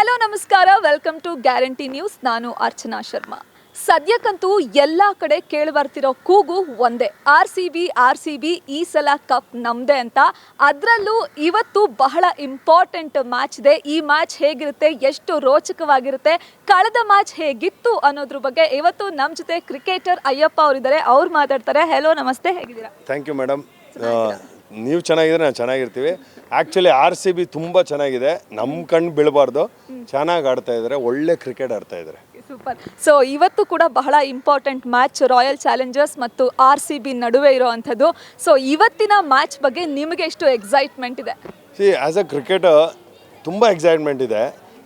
Hello ನಮಸ್ಕಾರ, welcome to guarantee news. ನಾನು ಅರ್ಚನಾ ಶರ್ಮಾ. ಸದ್ಯಕ್ಕಂತೂ ಎಲ್ಲ ಕಡೆ ಕೇಳಿಬರ್ತಿರೋ ಕೂಗು ಒಂದೇ, ಆರ್ ಸಿ ಬಿ ಈ ಸಲ ಕಪ್ ನಮ್ಮದೇ ಅಂತ. ಅದರಲ್ಲೂ ಇವತ್ತು ಬಹಳ ಇಂಪಾರ್ಟೆಂಟ್ ಮ್ಯಾಚ್ ಇದೆ. ಈ ಮ್ಯಾಚ್ ಹೇಗಿರುತ್ತೆ, ಎಷ್ಟು ರೋಚಕವಾಗಿರುತ್ತೆ, ಕಳೆದ ಮ್ಯಾಚ್ ಹೇಗಿತ್ತು ಅನ್ನೋದ್ರ ಬಗ್ಗೆ ಇವತ್ತು ನಮ್ಮ ಜೊತೆ ಕ್ರಿಕೆಟರ್ ಅಯ್ಯಪ್ಪ ಅವರಿದ್ದಾರೆ. ಅವ್ರು ಮಾತಾಡ್ತಾರೆ. ಹೆಲೋ, ನಮಸ್ತೆ, ಹೇಗಿದ್ದೀರಾ? Thank you madam. ನೀವು ಚೆನ್ನಾಗಿದ್ರೆ ನಾವು ಚೆನ್ನಾಗಿರ್ತೀವಿ. ಆ್ಯಕ್ಚುಲಿ RCB ತುಂಬ ಚೆನ್ನಾಗಿದೆ, ನಮ್ಮ ಕಣ್ಣು ಬೀಳಬಾರ್ದು. ಚೆನ್ನಾಗಿ ಆಡ್ತಾ ಇದ್ದಾರೆ, ಒಳ್ಳೆ ಕ್ರಿಕೆಟ್ ಆಡ್ತಾ ಇದ್ದಾರೆ. ಸೂಪರ್. ಸೊ ಇವತ್ತು ಕೂಡ ಬಹಳ ಇಂಪಾರ್ಟೆಂಟ್ ಮ್ಯಾಚ್, ರಾಯಲ್ ಚಾಲೆಂಜರ್ಸ್ ಮತ್ತು RCB ನಡುವೆ ಇರೋವಂಥದ್ದು. ಸೊ ಇವತ್ತಿನ ಮ್ಯಾಚ್ ಬಗ್ಗೆ ನಿಮಗೆ ಎಷ್ಟು ಎಕ್ಸೈಟ್ಮೆಂಟ್ ಇದೆ? ಆ್ಯಸ್ ಅ ಕ್ರಿಕೆಟರ್ ತುಂಬ ಎಕ್ಸೈಟ್ಮೆಂಟ್ ಇದೆ.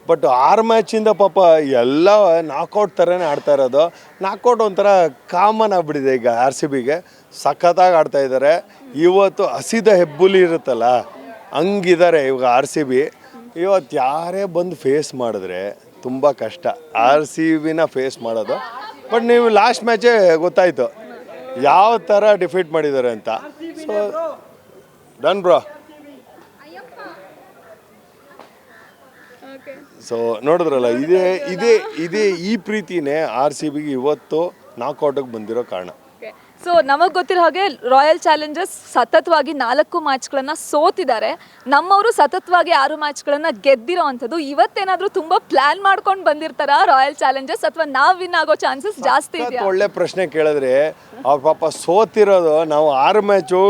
ಬಟ್ 6 ಮ್ಯಾಚಿಂದ ಪಾಪ ಎಲ್ಲ ನಾಕೌಟ್ ಥರನೇ ಆಡ್ತಾ ಇರೋದು. ನಾಕೌಟ್ ಒಂಥರ ಕಾಮನ್ ಆಗಿಬಿಟ್ಟಿದೆ ಈಗ RCBಗೆ. ಸಖತ್ತಾಗಿ ಆಡ್ತಾ ಇದ್ದಾರೆ. ಇವತ್ತು ಹಸಿದ ಹೆಬ್ಬುಲಿ ಇರುತ್ತಲ್ಲ, ಹಂಗಿದ್ದಾರೆ ಇವಾಗ RCB. ಇವತ್ತು ಯಾರೇ ಬಂದು ಫೇಸ್ ಮಾಡಿದ್ರೆ ತುಂಬ ಕಷ್ಟ RCBನ ಫೇಸ್ ಮಾಡೋದು. ಬಟ್ ನೀವು ಲಾಸ್ಟ್ ಮ್ಯಾಚೇ ಗೊತ್ತಾಯಿತು ಯಾವ ಥರ ಡಿಫೀಟ್ ಮಾಡಿದ್ದಾರೆ ಅಂತ. So done bro. ಸೊ ನೋಡಿದ್ರಲ್ಲ, ಇದೇ ಈ ಪ್ರೀತಿನೇ RCBಗೆ ಇವತ್ತು ನಾಕೌಟಿಗೆ ಬಂದಿರೋ ಕಾರಣ. ಸೊ ನಮಗೆ ಗೊತ್ತಿರೋ ಹಾಗೆ ರಾಯಲ್ ಚಾಲೆಂಜರ್ಸ್ ಸತತವಾಗಿ 4 ಮ್ಯಾಚ್ಗಳನ್ನು ಸೋತಿದ್ದಾರೆ. ನಮ್ಮವರು ಸತತವಾಗಿ 6 ಮ್ಯಾಚ್ಗಳನ್ನು ಗೆದ್ದಿರೋ ಅಂಥದ್ದು. ಇವತ್ತೇನಾದರೂ ತುಂಬ ಪ್ಲ್ಯಾನ್ ಮಾಡ್ಕೊಂಡು ಬಂದಿರ್ತಾರ ರಾಯಲ್ ಚಾಲೆಂಜರ್ಸ್, ಅಥವಾ ನಾವು ವಿನ್ ಆಗೋ ಚಾನ್ಸಸ್ ಜಾಸ್ತಿ ಇದೆ? ಒಳ್ಳೆ ಪ್ರಶ್ನೆ ಕೇಳಿದ್ರೆ, ಅವ್ರ ಪಾಪ ಸೋತಿರೋದು. ನಾವು 6 ಮ್ಯಾಚು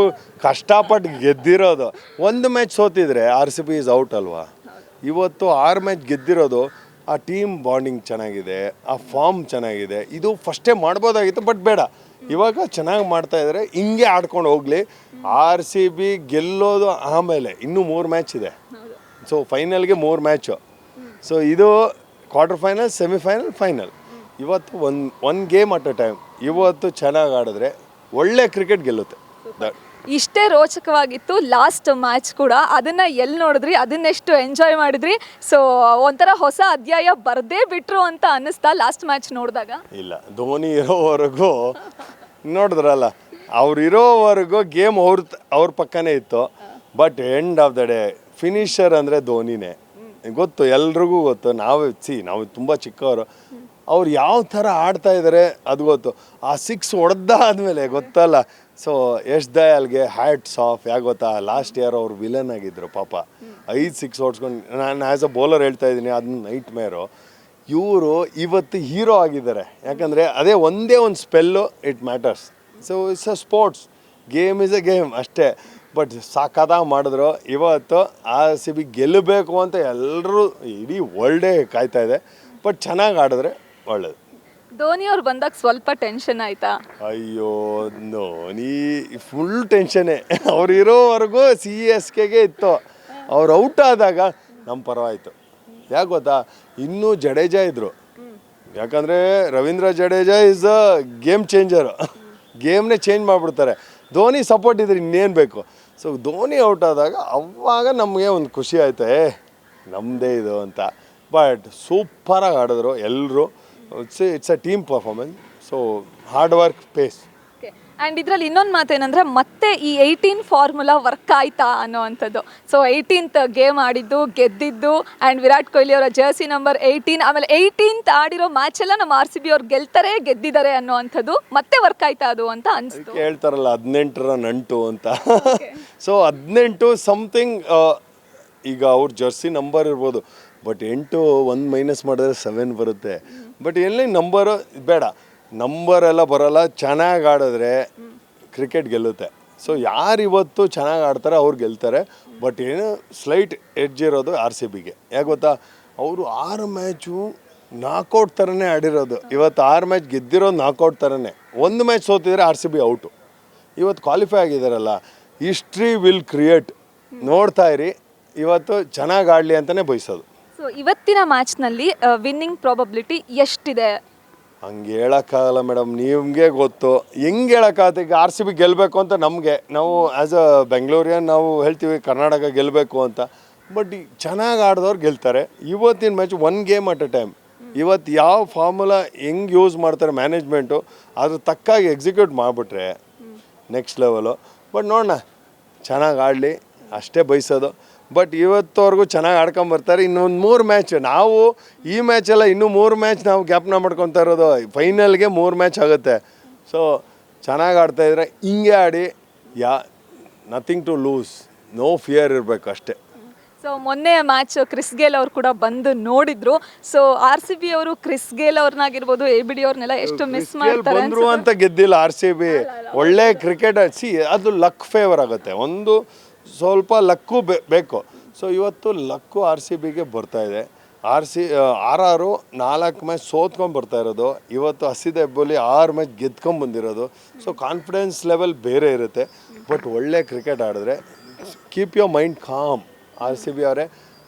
ಕಷ್ಟಪಟ್ಟು ಗೆದ್ದಿರೋದು. 1 ಮ್ಯಾಚ್ ಸೋತಿದ್ರೆ RCB ಈಸ್ ಔಟ್ ಅಲ್ವಾ. ಇವತ್ತು 6 ಮ್ಯಾಚ್ ಗೆದ್ದಿರೋದು. ಆ ಟೀಮ್ ಬಾಂಡಿಂಗ್ ಚೆನ್ನಾಗಿದೆ, ಆ ಫಾರ್ಮ್ ಚೆನ್ನಾಗಿದೆ. ಇದು ಫಸ್ಟೇ ಮಾಡ್ಬೋದಾಗಿತ್ತು, ಬಟ್ ಬೇಡ, ಇವಾಗ ಚೆನ್ನಾಗಿ ಮಾಡ್ತಾ ಇದ್ದಾರೆ. ಹಿಂಗೆ ಆಡ್ಕೊಂಡು ಹೋಗಲಿ. RCB ಗೆಲ್ಲೋದು ಆಮೇಲೆ ಇನ್ನೂ 3 ಮ್ಯಾಚ್ ಇದೆ. ಸೊ ಫೈನಲ್ಗೆ 3 ಮ್ಯಾಚು. ಸೊ ಇದು ಕ್ವಾರ್ಟರ್ ಫೈನಲ್, ಸೆಮಿಫೈನಲ್, ಫೈನಲ್. ಇವತ್ತು one game at a time. ಇವತ್ತು ಚೆನ್ನಾಗಿ ಆಡಿದ್ರೆ ಒಳ್ಳೆ ಕ್ರಿಕೆಟ್ ಗೆಲ್ಲುತ್ತೆ. ಇಷ್ಟೇ ರೋಚಕವಾಗಿತ್ತು ಲಾಸ್ಟ್ ಮ್ಯಾಚ್ ಕೂಡ. ಅದನ್ನು ಎಲ್ಲಿ ನೋಡಿದ್ರಿ, ಅದನ್ನೆಷ್ಟು ಎಂಜಾಯ್ ಮಾಡಿದ್ರಿ? ಸೊ ಒಂಥರ ಹೊಸ ಅಧ್ಯಾಯ ಬರದೇ ಬಿಟ್ರು ಅಂತ ಅನ್ನಿಸ್ತಾ ಲಾಸ್ಟ್ ಮ್ಯಾಚ್ ನೋಡಿದಾಗ? ಇಲ್ಲ, ಧೋನಿ ಇರೋವರೆಗೂ ನೋಡಿದ್ರಲ್ಲ, ಅವ್ರು ಇರೋವರೆಗೂ ಗೇಮ್ ಅವ್ರ ಪಕ್ಕನೇ ಇತ್ತು. But end of the day finisher ಅಂದರೆ ಧೋನಿನೇ. ಗೊತ್ತು, ಎಲ್ರಿಗೂ ಗೊತ್ತು. ನಾವು ತುಂಬ ಚಿಕ್ಕವರು. ಅವ್ರು ಯಾವ ಥರ ಆಡ್ತಾ ಇದ್ದಾರೆ ಅದು ಗೊತ್ತು. ಆ 6 ಹೊಡೆದಾದ್ಮೇಲೆ ಗೊತ್ತಲ್ಲ. ಸೊ ಯಶ್ ದಯಾಲ್ಗೆ ಹ್ಯಾಟ್ಸ್ ಆಫ್. ಯಾಕೆ ಗೊತ್ತಾ, ಲಾಸ್ಟ್ ಇಯರ್ ಅವ್ರು ವಿಲನ್ ಆಗಿದ್ದರು ಪಾಪ. 5 6 ಹೊಡ್ಸ್ಕೊಂಡು, ನಾನು ಆ್ಯಸ್ ಅ ಬೌಲರ್ ಹೇಳ್ತಾ ಇದ್ದೀನಿ, ಅದನ್ನ ನೈಟ್ ಮೇರು. ಇವರು ಇವತ್ತು ಹೀರೋ ಆಗಿದ್ದಾರೆ. ಯಾಕಂದರೆ ಅದೇ ಒಂದೇ ಒಂದು spell, it matters. So it's a sports, game is A game ಅಷ್ಟೇ. ಬಟ್ ಸಾಕಾದಾಗ ಮಾಡಿದ್ರು. ಇವತ್ತು RCB ಗೆಲ್ಲಬೇಕು ಅಂತ ಎಲ್ಲರೂ, ಇಡೀ ವರ್ಲ್ಡೇ ಕಾಯ್ತಾ ಇದೆ. ಬಟ್ ಚೆನ್ನಾಗಿ ಆಡಿದ್ರೆ ಒಳ್ಳೇದು. ಧೋನಿ ಅವ್ರು ಬಂದಾಗ ಸ್ವಲ್ಪ ಟೆನ್ಷನ್ ಆಯ್ತಾ? ಅಯ್ಯೋ, ಧೋನಿ ಫುಲ್ ಟೆನ್ಷನ್ನೇ. ಅವ್ರು ಇರೋವರೆಗೂ CSKಗೆ ಇತ್ತು. ಅವ್ರು ಔಟ್ ಆದಾಗ ನಮ್ಮ ಪರವಾಯಿತು. ಯಾಕೆ ಗೊತ್ತಾ, ಇನ್ನೂ ಜಡೇಜಾ ಇದ್ದರು. ಯಾಕಂದರೆ Ravindra Jadeja is a game changer. ಗೇಮ್ನೇ ಚೇಂಜ್ ಮಾಡಿಬಿಡ್ತಾರೆ. ಧೋನಿ ಸಪೋರ್ಟ್ ಇದ್ರೆ ಇನ್ನೇನು ಬೇಕು. ಸೊ ಧೋನಿ ಔಟ್ ಆದಾಗ ಅವಾಗ ನಮಗೆ ಒಂದು ಖುಷಿ ಆಯ್ತು, ನಮ್ಮದೇ ಇದು ಅಂತ. ಬಟ್ ಸೂಪರಾಗಿ ಆಡಿದ್ರು ಎಲ್ಲರೂ. It's a team performance. So hard work pays. And ಇದರಲ್ಲಿ ಇನ್ನೊಂದು ಮಾತೇನೆಂದರೆ, ಮತ್ತೆ ಈ 18 ಫಾರ್ಮುಲಾ ವರ್ಕ್ ಆಯ್ತಾ ಅನ್ನೋ ಅಂಥದ್ದು. ಸೊ 18th ಗೇಮ್ ಆಡಿದ್ದು, ಗೆದ್ದಿದ್ದು, ಆ್ಯಂಡ್ ವಿರಾಟ್ ಕೊಹ್ಲಿ ಅವರ ಜರ್ಸಿ ನಂಬರ್ 18. ಆಮೇಲೆ 18th ಆಡಿರೋ ಮ್ಯಾಚ್ ಎಲ್ಲ ನಮ್ಮ RCB ಅವ್ರು ಗೆದ್ದಿದ್ದಾರೆ ಅನ್ನೋ ಅಂಥದ್ದು ಮತ್ತೆ ವರ್ಕ್ ಆಯ್ತಾ ಅದು ಅಂತ ಅನಿಸ್ತು. ಹೇಳ್ತಾರಲ್ಲ 18ರ ನಂಟು ಅಂತ. So 18 something. ಈಗ ಅವ್ರ ಜರ್ಸಿ ನಂಬರ್ ಇರ್ಬೋದು, ಬಟ್ 8 1 ಮೈನಸ್ ಮಾಡಿದ್ರೆ 7 ಬರುತ್ತೆ. ಬಟ್ ಎಲ್ಲಿ ನಂಬರು ಬೇಡ, ನಂಬರೆಲ್ಲ ಬರೋಲ್ಲ. ಚೆನ್ನಾಗಿ ಆಡಿದ್ರೆ ಕ್ರಿಕೆಟ್ ಗೆಲ್ಲುತ್ತೆ. ಸೊ ಯಾರು ಇವತ್ತು ಚೆನ್ನಾಗಿ ಆಡ್ತಾರೆ ಅವ್ರು ಗೆಲ್ತಾರೆ. ಬಟ್ ಏನು ಸ್ಲೈಟ್ ಎಡ್ಜ್ ಇರೋದು RCBಗೆ. ಯಾಕೆ ಗೊತ್ತಾ, ಅವರು 6 ಮ್ಯಾಚು ನಾಕೌಟ್ ಥರನೇ ಆಡಿರೋದು. ಇವತ್ತು 6 ಮ್ಯಾಚ್ ಗೆದ್ದಿರೋದು ನಾಕೌಟ್ ಥರನೇ. 1 ಮ್ಯಾಚ್ ಸೋತಿದ್ರೆ RCB ಔಟು. ಇವತ್ತು ಕ್ವಾಲಿಫೈ ಆಗಿದ್ದಾರಲ್ಲ, ಹಿಸ್ಟ್ರಿ ವಿಲ್ ಕ್ರಿಯೇಟ್. ನೋಡ್ತಾ ಇರಿ, ಇವತ್ತು ಚೆನ್ನಾಗಿ ಆಡಲಿ ಅಂತಲೇ ಬಯಸೋದು. ಸೊ ಇವತ್ತಿನ ಮ್ಯಾಚ್ನಲ್ಲಿ ವಿನ್ನಿಂಗ್ ಪ್ರಾಬಬಿಲಿಟಿ ಎಷ್ಟಿದೆ? ಹಂಗೆ ಹೇಳೋಕ್ಕಾಗಲ್ಲ ಮೇಡಮ್, ನಿಮಗೆ ಗೊತ್ತು. ಹೆಂಗೆ ಹೇಳೋಕ್ಕಾಗುತ್ತೆ? ಈಗ RCB ಗೆಲ್ಲಬೇಕು ಅಂತ ನಾವು ಆ್ಯಸ್ ಅ ಬೆಂಗಳೂರಿಯನ್ ನಾವು ಹೇಳ್ತೀವಿ ಕರ್ನಾಟಕ ಗೆಲ್ಲಬೇಕು ಅಂತ. ಬಟ್ ಚೆನ್ನಾಗಿ ಆಡಿದವ್ರು ಗೆಲ್ತಾರೆ. ಇವತ್ತಿನ match 1 game at a time. ಇವತ್ತು ಯಾವ ಫಾರ್ಮುಲಾ ಹೆಂಗೆ ಯೂಸ್ ಮಾಡ್ತಾರೆ ಮ್ಯಾನೇಜ್ಮೆಂಟು, ಅದ್ರ ತಕ್ಕಾಗಿ ಎಕ್ಸಿಕ್ಯೂಟ್ ಮಾಡಿಬಿಟ್ರೆ ನೆಕ್ಸ್ಟ್ ಲೆವೆಲು. ಬಟ್ ನೋಡೋಣ, ಚೆನ್ನಾಗಿ ಆಡಲಿ ಅಷ್ಟೇ ಬಯಸೋದು. ಬಟ್ ಇವತ್ತವರೆಗೂ ಚೆನ್ನಾಗಿ ಆಡ್ಕೊಂಬರ್ತಾರೆ. ಇನ್ನೊಂದು 3 ಮ್ಯಾಚ್ ನಾವು ಈ ಮ್ಯಾಚೆಲ್ಲ ಇನ್ನೂ 3 ಮ್ಯಾಚ್ ನಾವು ಜ್ಞಾಪನ ಮಾಡ್ಕೊತಾ ಇರೋದು. ಫೈನಲ್ಗೆ 3 ಮ್ಯಾಚ್ ಆಗುತ್ತೆ. ಸೊ ಚೆನ್ನಾಗಿ ಆಡ್ತಾಯಿದ್ರೆ ಹಿಂಗೆ ಆಡಿ nothing to lose, no fear ಇರಬೇಕು ಅಷ್ಟೇ. ಸೊ ಮೊನ್ನೆ ಮ್ಯಾಚ್ ಕ್ರಿಸ್ ಗೇಲ್ ಅವರು ಕೂಡ ಬಂದು ನೋಡಿದ್ರು. ಸೊ RCB ಅವರು ಕ್ರಿಸ್ ಗೇಲ್ ಅವ್ರನ್ನಾಗಿರ್ಬೋದು ABD ಅವ್ರನ್ನೆಲ್ಲ ಎಷ್ಟು ಮಿಸ್ ಮಾಡ್ತಾರೆ ಬಂದ್ರು ಅಂತ ಗೆದ್ದಿಲ್ಲ RCB. ಒಳ್ಳೆ ಕ್ರಿಕೆಟ್ ಅದು ಲಕ್ ಫೇವರ್ ಆಗುತ್ತೆ, ಒಂದು ಸ್ವಲ್ಪ ಲಕ್ಕು ಬೇಕು. ಸೊ ಇವತ್ತು ಲಕ್ಕು RCBಗೆ ಬರ್ತಾ ಇದೆ. RR 4 ಮ್ಯಾಚ್ ಸೋತ್ಕೊಂಡು ಬರ್ತಾ ಇರೋದು, ಇವತ್ತು ಹಸಿದ ಹೆಬ್ಬಲ್ಲಿ 6 ಮ್ಯಾಚ್ ಗೆದ್ಕೊಂಡು ಬಂದಿರೋದು. ಸೊ ಕಾನ್ಫಿಡೆನ್ಸ್ ಲೆವೆಲ್ ಬೇರೆ ಇರುತ್ತೆ. ಬಟ್ ಒಳ್ಳೆ ಕ್ರಿಕೆಟ್ ಆಡಿದ್ರೆ keep your mind com. RCB ಅವರೇ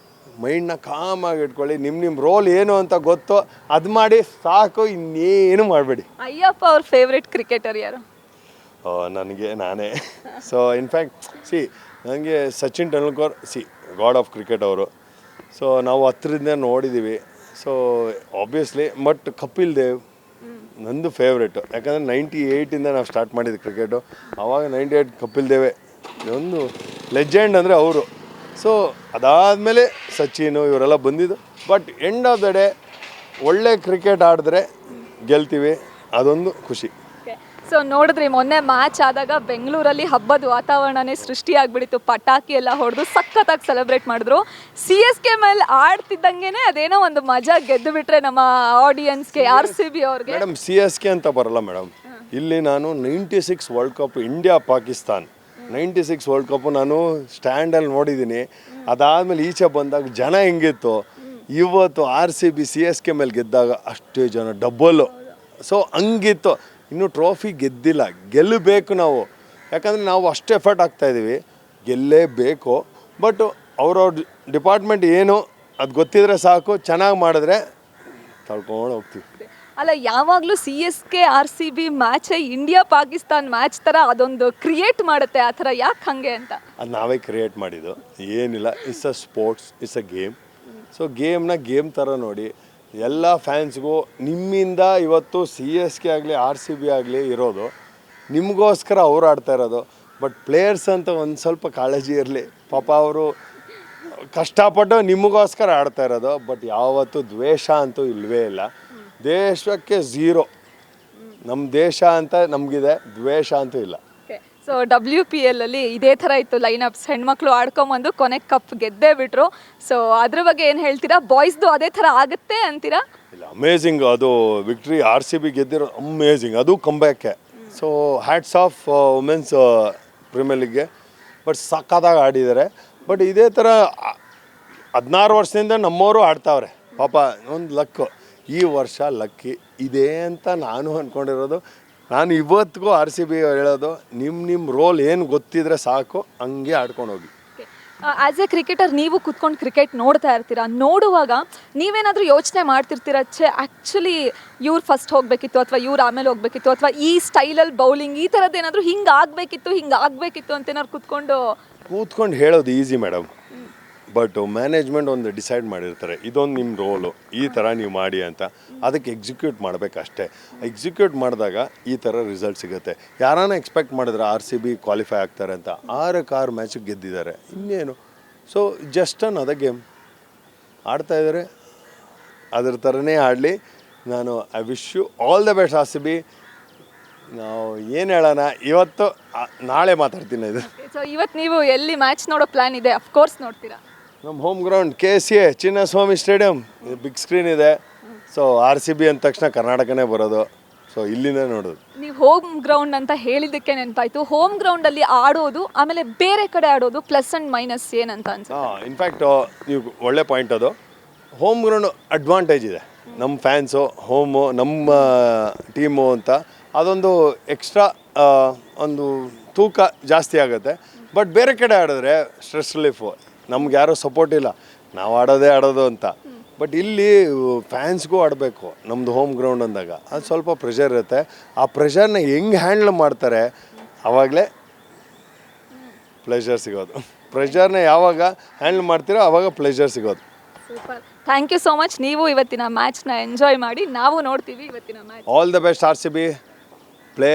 ಮೈಂಡ್ನ ಕಾಮಾಗಿ ಇಟ್ಕೊಳ್ಳಿ. ನಿಮ್ಮ ರೋಲ್ ಏನು ಅಂತ ಗೊತ್ತು, ಅದು ಮಾಡಿ ಸಾಕು, ಇನ್ನೇನು ಮಾಡಬೇಡಿ. ಅಯ್ಯಪ್ಪ ಅವ್ರ ಫೇವ್ರೆಟ್ ಕ್ರಿಕೆಟರ್ ಯಾರು? ನನಗೆ ನಾನೇ. ಸೊ ಇನ್ಫ್ಯಾಕ್ಟ್ ನನಗೆ Sachin Tendulkar god of cricket ಅವರು. ಸೊ ನಾವು ಹತ್ರದಿಂದ ನೋಡಿದ್ದೀವಿ. So obviously but Kapil Dev ನಂದು ಫೇವ್ರೇಟು. ಯಾಕಂದರೆ 98ಇಂದ ನಾವು ಸ್ಟಾರ್ಟ್ ಮಾಡಿದ್ದು ಕ್ರಿಕೆಟು. ಆವಾಗ 98 ಕಪಿಲ್ ದೇವೇ ಒಂದು ಲೆಜೆಂಡ್ ಅಂದರೆ ಅವರು. ಸೊ ಅದಾದಮೇಲೆ ಸಚಿನು ಇವರೆಲ್ಲ ಬಂದಿದ್ದು. But end of the day ಒಳ್ಳೆ ಕ್ರಿಕೆಟ್ ಆಡಿದ್ರೆ ಗೆಲ್ತೀವಿ, ಅದೊಂದು ಖುಷಿ. ಸೊ ನೋಡಿದ್ರಿ ಮೊನ್ನೆ ಮ್ಯಾಚ್ ಆದಾಗ ಬೆಂಗಳೂರಲ್ಲಿ ಹಬ್ಬದ ವಾತಾವರಣನೇ ಸೃಷ್ಟಿಯಾಗ್ಬಿಟ್ಟಿತ್ತು. ಪಟಾಕಿ ಎಲ್ಲ ಹೊಡೆದು ಸಖತ್ತಾಗಿ ಸೆಲೆಬ್ರೇಟ್ ಮಾಡಿದ್ರು. CSK ಮೇಲೆ ಆಡ್ತಿದ್ದಂಗೆನೆ ಅದೇನೋ ಒಂದು ಮಜಾ ಗೆದ್ದು ಬಿಟ್ರೆ ನಮ್ಮ ಆಡಿಯನ್ಸ್ಗೆ, RCB ಅವ್ರಿಗೆ. ಮೇಡಮ್ CSK ಅಂತ ಬರಲ್ಲ ಮೇಡಮ್. ಇಲ್ಲಿ ನಾನು 96 world cup India Pakistan 96 world cup ನಾನು ಸ್ಟ್ಯಾಂಡಲ್ಲಿ ನೋಡಿದ್ದೀನಿ. ಅದಾದಮೇಲೆ ಈಚೆ ಬಂದಾಗ ಜನ ಹೆಂಗಿತ್ತು, ಇವತ್ತು RCB CSK ಮೇಲೆ ಗೆದ್ದಾಗ ಅಷ್ಟೇ ಜನ ಡಬ್ಬಲ್ಲು. ಸೊ ಹಂಗಿತ್ತು. ಇನ್ನೂ ಟ್ರೋಫಿ ಗೆದ್ದಿಲ್ಲ, ಗೆಲ್ಲಬೇಕು ನಾವು. ಯಾಕಂದರೆ ನಾವು ಅಷ್ಟು ಎಫರ್ಟ್ ಹಾಕ್ತಾಯಿದ್ದೀವಿ, ಗೆಲ್ಲೇಬೇಕು. ಬಟ್ ಅವ್ರವ್ರ ಡಿಪಾರ್ಟ್ಮೆಂಟ್ ಏನು ಅದು ಗೊತ್ತಿದ್ರೆ ಸಾಕು, ಚೆನ್ನಾಗಿ ಮಾಡಿದ್ರೆ ತಳ್ಕೊಂಡು ಹೋಗ್ತೀವಿ. ಅಲ್ಲ, ಯಾವಾಗಲೂ CSK RCB ಮ್ಯಾಚೇ ಇಂಡಿಯಾ ಪಾಕಿಸ್ತಾನ್ ಮ್ಯಾಚ್ ಥರ ಅದೊಂದು ಕ್ರಿಯೇಟ್ ಮಾಡುತ್ತೆ. ಆ ಥರ ಯಾಕೆ ಹಾಗೆ ಅಂತ? ಅದು ನಾವೇ ಕ್ರಿಯೇಟ್ ಮಾಡಿದ್ದು, ಏನಿಲ್ಲ. It's a sports, it's a game. So ಗೇಮ್ನ ಗೇಮ್ ಥರ ನೋಡಿ. ಎಲ್ಲ ಫ್ಯಾನ್ಸ್ಗೂ ನಿಮ್ಮಿಂದ ಇವತ್ತು CSK ಆಗಲಿ RCB ಆಗಲಿ ಇರೋದು ನಿಮಗೋಸ್ಕರ ಅವ್ರು ಆಡ್ತಾ ಇರೋದು. ಬಟ್ ಪ್ಲೇಯರ್ಸ್ ಅಂತ ಒಂದು ಸ್ವಲ್ಪ ಕಾಳಜಿ ಇರಲಿ. ಪಾಪ ಅವರು ಕಷ್ಟಪಟ್ಟು ನಿಮಗೋಸ್ಕರ ಆಡ್ತಾ ಇರೋದು. ಬಟ್ ಯಾವತ್ತೂ ದ್ವೇಷ ಅಂತೂ ಇಲ್ಲವೇ ಇಲ್ಲ. ದೇಶಕ್ಕೆ ಝೀರೋ. ನಮ್ಮ ದೇಶ ಅಂತ ನಮಗಿದೆ, ದ್ವೇಷ ಅಂತೂ ಇಲ್ಲ. ಸೊ WPL ಅಲ್ಲಿ ಇದೇ ಥರ ಇತ್ತು ಲೈನಪ್ಸ್. ಹೆಣ್ಮಕ್ಳು ಆಡ್ಕೊಂಬಂದು ಕೊನೆಗೆ ಕಪ್ ಗೆದ್ದೇ ಬಿಟ್ರು. ಸೊ ಅದ್ರ ಬಗ್ಗೆ ಏನು ಹೇಳ್ತೀರಾ? ಬಾಯ್ಸ್ದು ಅದೇ ಥರ ಆಗುತ್ತೆ ಅಂತೀರಾ? ಇಲ್ಲ, ಅಮೇಝಿಂಗ್. ಅದು ವಿಕ್ಟ್ರಿ RCB ಗೆದ್ದಿರೋ ಅಮೇಝಿಂಗ್. ಅದು ಕಂಬ್ಯಾಕೆ. So hats off women's premier ಲೀಗ್ಗೆ. ಬಟ್ ಸಕ್ಕತ್ತಾಗಿ ಆಡಿದ್ದಾರೆ. ಬಟ್ ಇದೇ ಥರ 16 ವರ್ಷದಿಂದ ನಮ್ಮವರು ಆಡ್ತಾವ್ರೆ. ಪಾಪ ಒಂದು ಲಕ್ಕು. ಈ ವರ್ಷ ಲಕ್ಕಿ ಇದೆ ಅಂತ ನಾನು ಅಂದ್ಕೊಂಡಿರೋದು. ನಾನು ಇವತ್ತಿಗೂ RCB ಹೇಳೋದು, ನಿಮ್ಮ ರೋಲ್ ಏನು ಗೊತ್ತಿದ್ರೆ ಸಾಕು, ಹಂಗೆ ಆಡ್ಕೊಂಡು ಹೋಗಿ. ಆ್ಯಸ್ ಎ ಕ್ರಿಕೆಟರ್ ನೀವು ಕುತ್ಕೊಂಡು ಕ್ರಿಕೆಟ್ ನೋಡ್ತಾ ಇರ್ತೀರಾ. ನೋಡುವಾಗ ನೀವೇನಾದರೂ ಯೋಚನೆ ಮಾಡ್ತಿರ್ತೀರ, ಆ್ಯಕ್ಚುಲಿ ಇವ್ರು ಫಸ್ಟ್ ಹೋಗಬೇಕಿತ್ತು, ಅಥವಾ ಇವ್ರು ಆಮೇಲೆ ಹೋಗಬೇಕಿತ್ತು, ಅಥವಾ ಈ ಸ್ಟೈಲಲ್ಲಿ ಬೌಲಿಂಗ್ ಈ ಥರದ್ದು ಏನಾದರೂ ಹಿಂಗೆ ಆಗಬೇಕಿತ್ತು ಅಂತ ಏನಾದ್ರು ಕೂತ್ಕೊಂಡು ಹೇಳೋದು ಈಸಿ ಮೇಡಮ್. ಬಟ್ ಮ್ಯಾನೇಜ್ಮೆಂಟ್ ಒಂದು ಡಿಸೈಡ್ ಮಾಡಿರ್ತಾರೆ, ಇದೊಂದು ನಿಮ್ಮ ರೋಲು, ಈ ಥರ ನೀವು ಮಾಡಿ ಅಂತ. ಅದಕ್ಕೆ ಎಕ್ಸಿಕ್ಯೂಟ್ ಮಾಡಬೇಕಷ್ಟೇ. ಎಕ್ಸಿಕ್ಯೂಟ್ ಮಾಡಿದಾಗ ಈ ಥರ ರಿಸಲ್ಟ್ ಸಿಗುತ್ತೆ. ಯಾರಾನ ಎಕ್ಸ್ಪೆಕ್ಟ್ ಮಾಡಿದ್ರೆ RCB ಕ್ವಾಲಿಫೈ ಆಗ್ತಾರೆ ಅಂತ. 6 ಮ್ಯಾಚಿಗೆ ಗೆದ್ದಿದ್ದಾರೆ, ಇನ್ನೇನು. ಸೊ ಜಸ್ಟ್ ಅದರ್ ಗೇಮ್ ಆಡ್ತಾಯಿದ್ದಾರೆ, ಅದ್ರ ಥರನೇ ಆಡಲಿ. ನಾನು I wish you all the best RCB. ನಾವು ಏನು ಹೇಳೋಣ, ಇವತ್ತು ನಾಳೆ ಮಾತಾಡ್ತೀನಿ ಇದು. ಸೊ ಇವತ್ತು ನೀವು ಎಲ್ಲಿ ಮ್ಯಾಚ್ ನೋಡೋ ಪ್ಲ್ಯಾನ್ ಇದೆ? ಅಫ್ಕೋರ್ಸ್ ನೋಡ್ತೀರಾ. ನಮ್ಮ home ground KCA Chinnaswamy stadium. Big screen ಇದೆ. ಸೊ RCB ಅಂದ ತಕ್ಷಣ ಕರ್ನಾಟಕನೇ ಬರೋದು. ಸೊ ಇಲ್ಲಿಂದ ನೋಡೋದು. ನೀವು ಹೋಮ್ ಗ್ರೌಂಡ್ ಅಂತ ಹೇಳಿದ್ದಕ್ಕೆ ನೆನಪಾಯಿತು. ಹೋಮ್ ಗ್ರೌಂಡಲ್ಲಿ ಆಡೋದು ಆಮೇಲೆ ಬೇರೆ ಕಡೆ ಆಡೋದು ಪ್ಲಸ್ ಆ್ಯಂಡ್ ಮೈನಸ್ ಏನಂತ ಅನ್ಸುತ್ತೆ? ಇನ್ಫ್ಯಾಕ್ಟ್ ನೀವು ಒಳ್ಳೆ ಪಾಯಿಂಟ್. ಅದು ಹೋಮ್ ಗ್ರೌಂಡ್ ಅಡ್ವಾಂಟೇಜ್ ಇದೆ. ನಮ್ಮ ಫ್ಯಾನ್ಸು ಹೋಮು ನಮ್ಮ ಟೀಮು ಅಂತ ಅದೊಂದು ಎಕ್ಸ್ಟ್ರಾ ಒಂದು ತೂಕ ಜಾಸ್ತಿ ಆಗುತ್ತೆ. ಬಟ್ ಬೇರೆ ಕಡೆ ಆಡಿದ್ರೆ ಸ್ಟ್ರೆಸ್ ರಿಲೀಫು. ನಮ್ಗೆ ಯಾರೂ ಸಪೋರ್ಟ್ ಇಲ್ಲ, ನಾವು ಆಡೋದು ಅಂತ. ಬಟ್ ಇಲ್ಲಿ ಫ್ಯಾನ್ಸ್ಗೂ ಆಡಬೇಕು ನಮ್ಮದು ಹೋಮ್ ಗ್ರೌಂಡ್ ಅಂದಾಗ. ಅದು ಸ್ವಲ್ಪ ಪ್ರೆಷರ್ ಇರುತ್ತೆ. ಆ ಪ್ರೆಷರ್ನ ಹೆಂಗೆ ಹ್ಯಾಂಡ್ಲ್ ಮಾಡ್ತಾರೆ ಆವಾಗಲೇ ಪ್ಲೆಷರ್ ಸಿಗೋದು. ಪ್ರೆಷರ್ನ ಯಾವಾಗ ಹ್ಯಾಂಡ್ಲ್ ಮಾಡ್ತೀರೋ ಆವಾಗ ಪ್ಲೆಷರ್ ಸಿಗೋದು. Super, thank you so much. ನೀವು ಇವತ್ತಿನ ಮ್ಯಾಚ್ನ ಎಂಜಾಯ್ ಮಾಡಿ, ನಾವು ನೋಡ್ತೀವಿ ಇವತ್ತಿನ match. All the best RCB. Play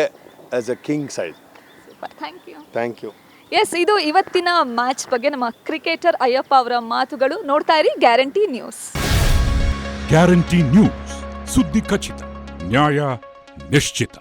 as a king side. Super, thank you. Thank you. Yes, ಇದು ಇವತ್ತಿನ ಮ್ಯಾಚ್ ಬಗ್ಗೆ ನಮ್ಮ ಕ್ರಿಕೆಟರ್ ಅಯ್ಯಪ್ಪ ಅವರ ಮಾತುಗಳು. ನೋಡ್ತಾ ಇರಿ ಗ್ಯಾರಂಟಿ ನ್ಯೂಸ್. ಗ್ಯಾರಂಟಿ ನ್ಯೂಸ್, ಸುದ್ದಿ ಖಚಿತ, ನ್ಯಾಯ ನಿಶ್ಚಿತ.